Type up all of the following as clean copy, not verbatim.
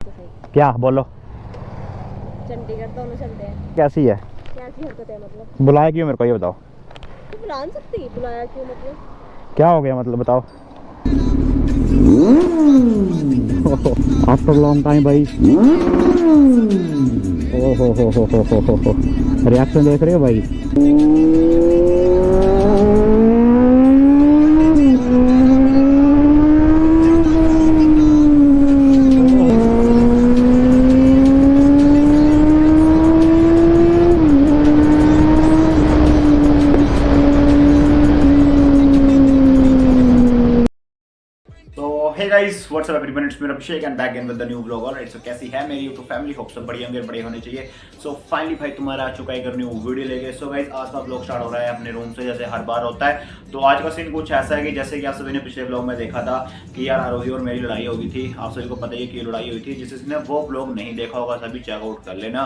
क्या बोलो? चंडीगढ़ दोनों चलते हैं। कैसी है? कैसी हरकत है मतलब? बुलाया क्यों मेरे को, ये बताओ। तू बुला नहीं सकती, बुलाया क्यों मतलब? क्या हो गया मतलब, बताओ। आफ्टर लॉन्ग टाइम भाई। हो रिएक्शन देख रहे हो भाई? Hey guys what's up everyone, it's me Abhishek and back again with the new vlog. Alright, so कैसी है मेरी यूट्यूब फैमिली? होप सब बढ़िया होंगे, बड़े होने चाहिए। सो फाइनली भाई तुम्हारा आ चुका है एक न्यू वीडियो लेके। सो गाइस आज का व्लॉग स्टार्ट हो रहा है अपने रूम से, जैसे हर बार होता है। तो आज का सीन कुछ ऐसा है कि जैसे कि आप सभी ने पिछले व्लॉग में देखा था कि यार आरोही और मेरी लड़ाई हो गई थी। आप सभी को पता ही है कि लड़ाई हुई थी। जिसने वो व्लॉग नहीं देखा होगा सभी चेकआउट कर लेना।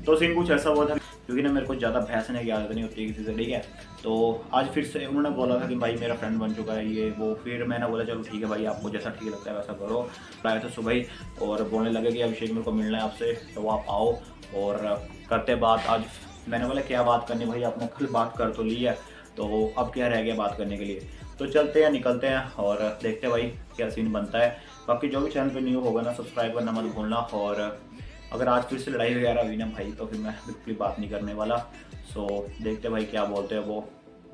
तो सीन कुछ ऐसा हुआ था, क्योंकि ना मेरे को ज़्यादा भैंसने की आदत नहीं होती किसी से, ठीक है। तो आज फिर से उन्होंने बोला था कि भाई मेरा फ्रेंड बन चुका है ये वो। फिर मैंने बोला चलो ठीक है भाई, आपको जैसा ठीक लगता है वैसा करो। आए थे सुबह ही और बोलने लगे कि अभिषेक मेरे को मिलना है आपसे, तो आप आओ और करते बात। आज मैंने बोला क्या बात करनी भाई, आपने कल बात कर तो ली है, तो अब क्या रह गया बात करने के लिए। तो चलते हैं, निकलते हैं और देखते हैं भाई क्या सीन बनता है। बाकी जो भी चैनल पे न्यू होगा ना, सब्सक्राइब करना मत भूलना। और अगर आज फिर से लड़ाई वगैरह हुई ना भाई, तो फिर मैं बिल्कुल बात नहीं करने वाला। सो देखते भाई क्या बोलते हैं वो।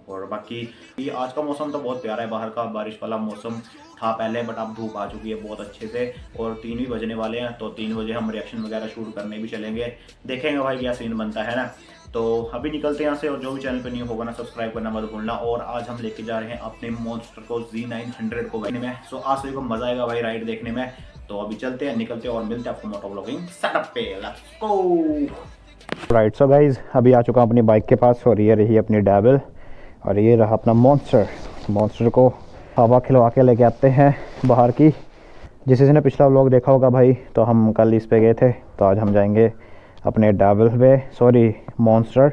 और बाकी ये आज का मौसम तो बहुत प्यारा है, बाहर का बारिश वाला मौसम था पहले, बट अब धूप आ चुकी है बहुत अच्छे से। और 3 भी बजने वाले हैं, तो 3 बजे हम रिएक्शन वगैरह शूट करने भी चलेंगे। देखेंगे भाई क्या सीन बनता है ना। तो अभी निकलते हैं यहाँ से। और जो भी चैनल पे न्यू होगा ना, सब्सक्राइब करना मत भूलना। और आज हम लेके जा रहे हैं अपने मॉन्स्टर को Z900 को देखने में। सो आज सभी को मजा आएगा भाई राइड देखने में। तो अभी चलते हैं, निकलते हैं और मिलते हैं आपको मोटो व्लॉगिंग सेटअप पे। Let's go. Right, so guys अभी आ चुका हूँ अपनी बाइक के पास। और ये रही अपनी डेविल और ये रहा अपना मॉन्स्टर को हवा खिलवा के लेके आते हैं बाहर की। जिस किसी ने पिछला व्लॉग देखा होगा भाई, तो हम कल इस पे गए थे। तो आज हम जाएंगे अपने डेविल पे, सॉरी मॉन्स्टर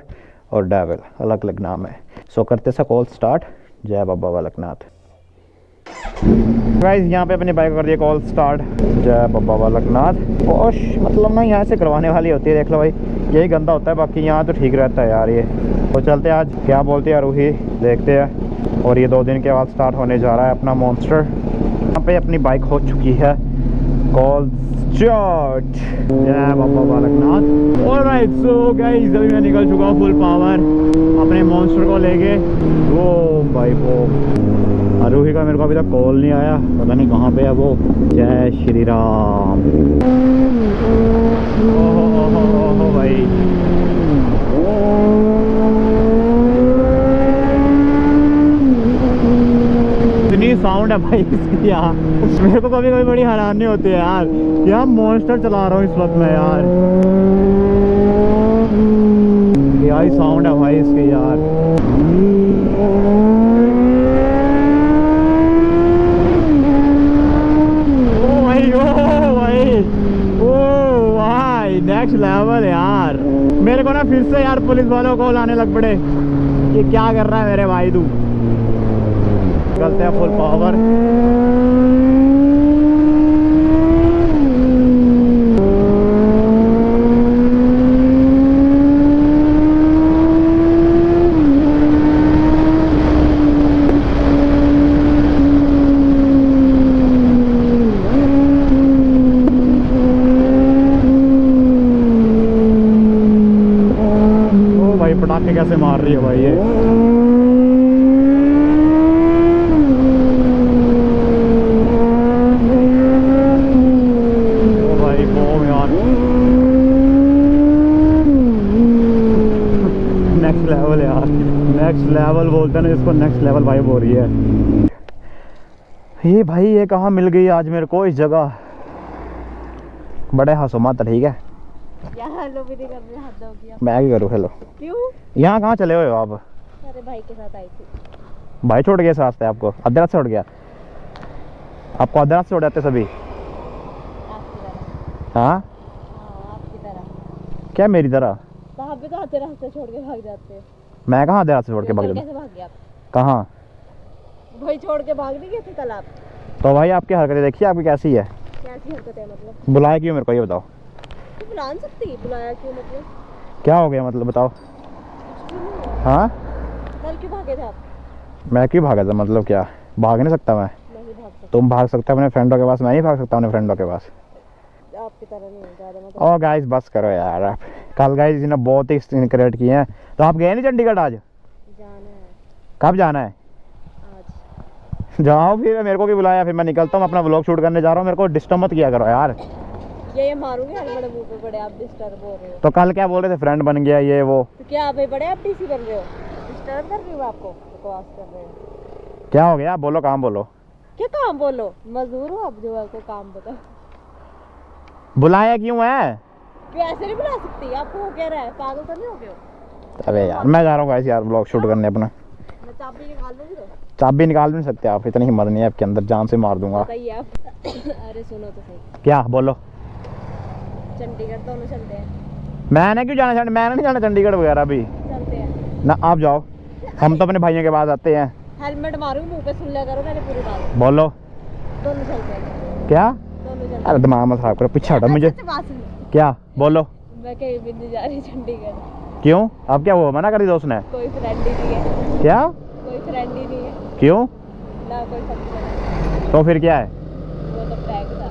और डेविल अलग अलग नाम है। सो करते सा कॉल स्टार्ट। जय बाबा बालकनाथ। गाइस यहाँ पे अपनी बाइक कर दिया कॉल स्टार्ट। जय बाबा बालकनाथ। ओश मतलब ना यहाँ से करवाने वाली होती है, देख लो भाई यही गंदा होता है, बाकी यहाँ तो ठीक रहता है यार ये। तो चलते हैं आज क्या बोलते हैं आरोही, देखते हैं। और ये 2 दिन के बाद स्टार्ट होने जा रहा है अपना मॉन्स्टर। यहाँ पे अपनी बाइक हो चुकी है कॉल स्टार्ट। जय Baba Balaknath. Alright, so guys अभी मैं निकल चुका हूँ फुल पावर अपने मॉन्स्टर को लेके। वो भाई वो आरोही का मेरे को अभी तक कॉल नहीं आया, पता नहीं कहाँ पे है वो। जय श्री राम। ओहो भाई, इतनी साउंड है भाई इसकी यार। मेरे को कभी कभी बड़ी हैरानी होती है यार, क्या मॉन्स्टर चला रहा हूँ इस वक्त मैं यार। क्या ही साउंड है भाई इसकी यार। नेक्स्ट लेवल यार। मेरे को ना फिर से यार पुलिस वालों को लाने लग पड़े कि क्या कर रहा है मेरे भाई तू। चलते हैं फुल पावर। पटाखे कैसे मार रही है भाई ये। ओ भाई बॉम यार, नेक्स्ट लेवल यार। नेक्स्ट लेवल बोलते हैं ना इसको, नेक्स्ट लेवल वाइब हो रही है ये भाई। ये कहाँ मिल गई आज मेरे को इस जगह। बड़े हंसो मत, ठीक है। हेलो भी नहीं कर रहे, हद हो गया। मैं क्या करूँ हेलो? क्यों? यहाँ कहाँ चले हुए हो आप? अरे भाई के साथ आई थी। भाई छोड़ गया इस रास्ते आपको? आधे रास्ते छोड़ गया आपको? आधे रास्ते छोड़ जाते सभी? आपकी तरह। हाँ आपकी तरह। क्या मेरी तरह? वहाँ पे तो आधे रास्ते छोड़ के भाग जाते हैं। मैं कहाँ आधे रास्ते छोड़ के भाग जाता? कैसे भाग गया आप? कहाँ? भाई छोड़ के भाग नहीं गए थे कल आप? तो भाई आपकी हरकतें देखिए आपकी कैसी है। कैसी ऐसी हरकत है मतलब? बुलाया क्यों मेरे को ये बताओ? तू बुला नहीं सकती, बुलाया क्यों मतलब? क्या हो गया मतलब बताओ? क्यों नहीं हुआ? हाँ कल क्यों भागे थे आप? मैं क्यों भागा था मतलब क्या? भाग नहीं सकता मैं? नहीं भाग सकते, तुम भाग सकते हो अपने फ्रेंडों के पास, मैं नहीं भाग सकता अपने फ्रेंडों के पास। आपकी तरह नहीं है, ज़्यादा मत। ओ गाइस बस करो यार आप। कल गाइस ने बहुत ही सीन क्रिएट किए हैं। तो आप गए नहीं चंडीगढ़ आज? जाना है कब जाना है? आज। जाओ फिर, मेरे को भी बुलाया, फिर मैं निकलता हूँ अपना व्लॉग शूट करने जा रहा हूँ। मेरे को डिस्टर्ब मत किया करो यार। ये मारूंगी यार, बड़े मुंह पे बड़े आप डिस्टर्ब हो रहे हो। तो कल क्या बोल रहे थे, फ्रेंड बन गया ये वो? तो क्या आप बड़े आप डीसी बन रहे हो? डिस्टर्ब कर रही हूँ आपको, बकवास कर रहे हो। क्या हो गया? बोलो, काम बोलो। क्या काम बोलो? मजदूर हो आप जो आपको काम बताओ। बुलाया क्यों है? कि ऐसे नहीं बुला सकती, आपको हो क्या रहा है, पागल तो नहीं हो गए हो? अबे यार मैं जा रहा हूँ गाइस यार व्लॉग शूट करने अपना। मैं चाबी निकाल लूंगी तो चाबी निकाल भी नहीं सकते आप, इतनी हिम्मत नहीं है आपके अंदर, जान से मार दूंगा। बताइए आप। अरे सुनो तो सही, क्या बोलो? चंडीगढ़ दोनों चलते हैं। मैंने क्यों जाना? मैंने नहीं जाना चंडीगढ़ वगैरह भी चलते हैं ना, आप जाओ। हम तो अपने भाइयों के पास आते हैं। हेलमेट मारूंगी मुंह पे, सुन लिया करो मैंने पूरी बात। बोलो दोनों चलते हैं, क्या? दोनों चलते अरे दिमाग मत खराब करो, पीछे हटो हैं। मुझे। सच बात सुन, क्या बोलो? मैं कहीं भी नहीं जा रही चंडीगढ़। क्यों? अब क्या हुआ, मना कर दी दोस्त ने? कोई फ्रेंड ही नहीं है, क्या? कोई फ्रेंड ही नहीं है क्यों? ना, कोई फंक्शन। तो फिर क्या है? वो तो प्रैंक था।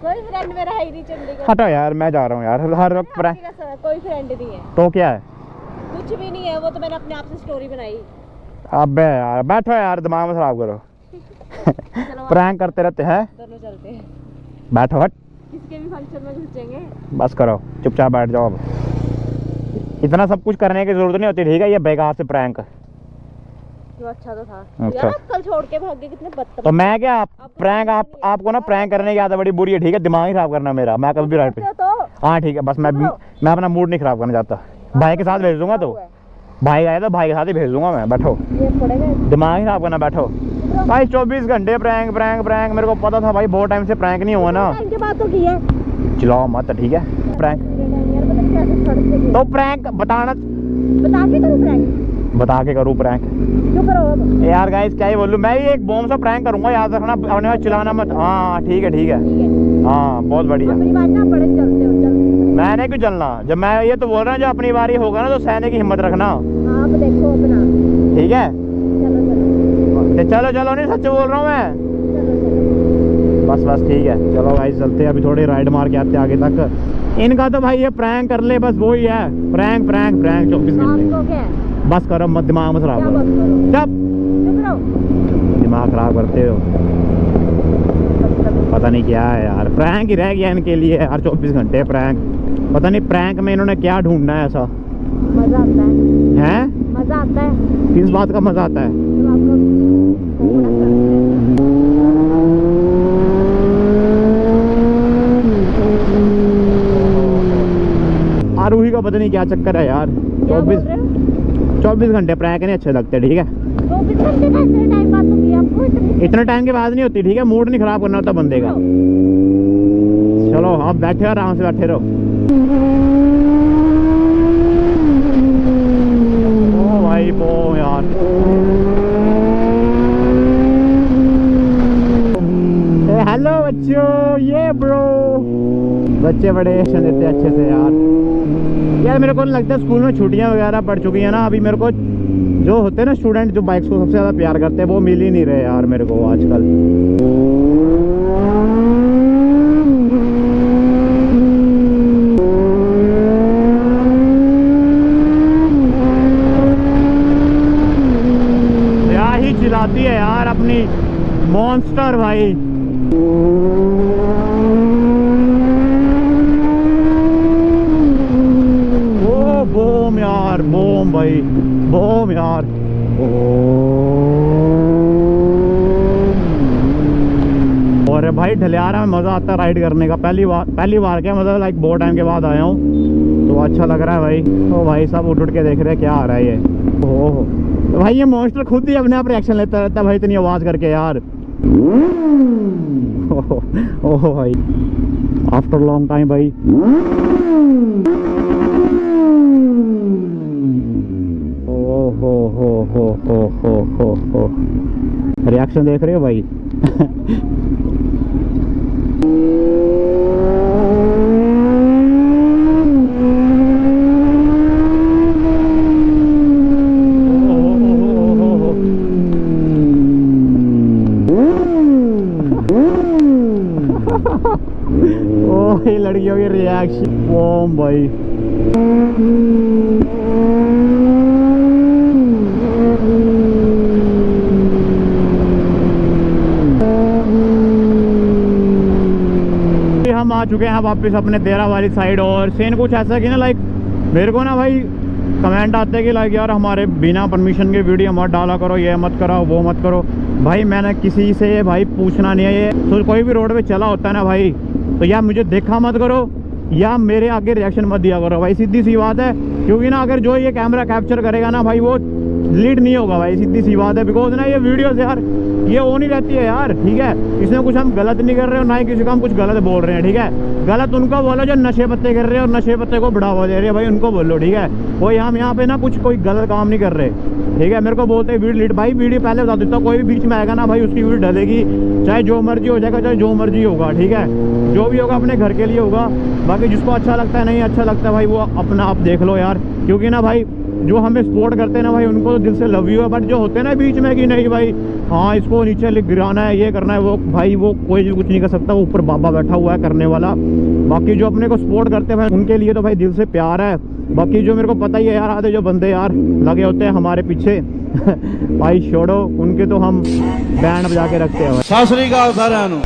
कोई फ्रेंड मेरा है ही नहीं चंडीगढ़। हटो यार, मैं जा रहा हूँ यार, हर वक्त आपकी कसम है, कोई फ्रेंड नहीं है, तो क्या है? कुछ भी नहीं है। वो तो मैंने अपने आप से स्टोरी बनाई। अबे यार बैठो यार, दिमाग मत खराब करो। चलो प्रैंक करते रहते हैं। दोनों चलते हैं, बैठो, हट। किसके भी फंक्शन में घुसेंगे। बस करो, चुपचाप बैठ जाओ अब। इतना सब कुछ करने की जरूरत नहीं होती, ठीक है? ये बेकार से प्रैंक। जो अच्छा तो था अच्छा। यार, आप कल छोड़ के भाग गए, कितने बदतमीज। तो मैं क्या आपको प्रैंक, समझ आप नहीं है। आपको ना प्रैंक करने की आदत बड़ी बुरी है, ठीक है? दिमाग ही खराब करना मेरा, मैं कभी भी राइट पे। तो हाँ ठीक है, बस मैं अपना मूड नहीं खराब करना चाहता। भाई के साथ भेज दूंगा, तो भाई आया तो भाई के साथ ही भेज दूंगा मैं। बैठो, ये पड़ेगा। दिमाग ही खराब करना, बैठो भाई। 24 घंटे प्रैंक प्रैंक प्रैंक, मेरे को पता था भाई, बहुत टाइम से प्रैंक नहीं हुआ ना। इनके बात तो की है। चिल्लाओ मत, ठीक है? प्रैंक यार पता नहीं कैसे सड़क पे गिरे। तो प्रैंक बताना, बता के करूं प्रैंक? बता के करूँ प्रैंक? क्यों करो अब? यार गाइस क्या ही बोलूं, मैं भी एक बॉम्ब सा प्रैंक करूंगा, याद रखना। अपने पास चिल्लाना मत। हाँ ठीक है, ठीक है। ठीक है, हाँ बहुत बढ़िया। अपनी बात ना बड़े चलते हो, चल। मैंने क्यों चलना? जब मैं ये तो बोल रहा हूँ, जो अपनी बारी होगा ना, तो सहने की हिम्मत रखना, आप देखो अपना। ठीक है? चलो चलो चलो चलो, नहीं सच बोल रहा हूँ मैं। चलो चलो। बस बस ठीक है, चलो गाइस चलते हैं, अभी थोड़ी राइड मार के आते हैं आगे तक। इनका तो भाई ये प्रैंक कर ले, बस वही है, प्रैंक प्रैंक प्रैंक 24 घंटे। आपको क्या है? बस करो मत, दिमाग मत खराब क्या करो। बस करो? चुप, चुप रहो। दिमाग खराब करते हो। पता नहीं क्या है यार, प्रैंक ही रह गया इनके लिए यार, 24 घंटे प्रैंक। पता नहीं प्रैंक में इन्होंने क्या ढूंढना है ऐसा। मजा आता है, हैं? मजा आता है। किस बात का मजा आता है? जब आपको आरूही का पता नहीं क्या चक्कर है यार। क्या बोल रहे हो? 24 घंटे प्रैंक नहीं अच्छे लगते, ठीक है? 24 घंटे का इतने टाइम बाद तो किया आपको इतने। इतने टाइम के बाद नहीं होती, ठीक है? मूड नहीं खराब करना होता बंदे का। चलो आप बैठे हो, आराम से बैठे रहो। ओ भाई वो यार, हेलो बच्चों, ये ब्रो। बच्चे बड़े एक्शन देते हैं अच्छे से यार मेरे को नहीं लगता स्कूल में छुट्टियां वगैरह पड़ चुकी हैं ना। अभी मेरे को जो होते हैं ना स्टूडेंट, जो बाइक्स को सबसे ज़्यादा प्यार करते हैं, वो मिल ही नहीं रहे यार मेरे को आजकल। क्या ही चिल्लाती है यार अपनी मॉन्स्टर भाई। बूम यार, बूम भाई, बूम यार। और भाई ढलियारा में मज़ा आता है राइड करने का। पहली बार क्या मतलब, लाइक बहुत टाइम के बाद आया हूँ, तो अच्छा लग रहा है भाई। तो भाई सब उठ के देख रहे हैं क्या आ रहा है ये। ओहो तो भाई ये मॉन्स्टर खुद ही अपने आप रिएक्शन लेता रहता है भाई, इतनी आवाज़ करके यार। ओहो भाई, आफ्टर लॉन्ग टाइम भाई। हो रिएक्शन देख रहे हो भाई। ओ ये लड़कियों के रिएक्शन, ओ भाई हम आ चुके हैं वापस अपने देरा वाली साइड। और सीन कुछ ऐसा कि ना लाइक मेरे को ना भाई कमेंट आते हैं कि लाइक यार हमारे बिना परमिशन के वीडियो मत डाला करो, ये मत करो वो मत करो। भाई मैंने किसी से भाई पूछना नहीं है ये, तो कोई भी रोड पे चला होता है ना भाई, तो या मुझे देखा मत करो या मेरे आगे रिएक्शन मत दिया करो भाई, सीधी सी बात है। क्योंकि ना अगर जो ये कैमरा कैप्चर करेगा ना भाई वो डिलीट नहीं होगा भाई, सीधी सी बात है। बिकॉज ना ये वीडियोस यार ये वो नहीं रहती है यार, ठीक है। इसमें कुछ हम गलत नहीं कर रहे हो, ना ही किसी को हम कुछ गलत बोल रहे हैं, ठीक है। गलत उनको बोलो जो नशे पत्ते कर रहे हैं और नशे पत्ते को बढ़ावा दे रहे हैं, भाई उनको बोलो, ठीक है। कोई हम यहाँ पे ना कुछ कोई गलत काम नहीं कर रहे, ठीक है। मेरे को बोलते हैं वीडियो डिलीट, भाई वीडियो पहले बता देता हूँ, कोई भी बीच में आएगा ना भाई उसकी वीडियो डलेगी, चाहे जो मर्जी हो जाएगा, चाहे जो मर्जी होगा, ठीक है। जो भी होगा अपने घर के लिए होगा, बाकी जिसको अच्छा लगता है नहीं अच्छा लगता है भाई वो अपना आप देख लो यार। क्योंकि ना भाई जो हमें सपोर्ट करते हैं ना भाई उनको तो दिल से लव यू है, बट जो होते हैं ना बीच में कि नहीं भाई हाँ इसको नीचे गिराना है, ये करना है, वो भाई वो कोई भी कुछ नहीं कर सकता, ऊपर बाबा बैठा हुआ है करने वाला। बाकी जो अपने को सपोर्ट करते हैं भाई उनके लिए तो भाई दिल से प्यार है। बाकी जो मेरे को पता ही है यार, आधे जो बंदे यार लगे होते हैं हमारे पीछे भाई छोड़ो उनके, तो हम बैंड बजा के रखते हैं। सत श्री अकाल सारिआं नूं।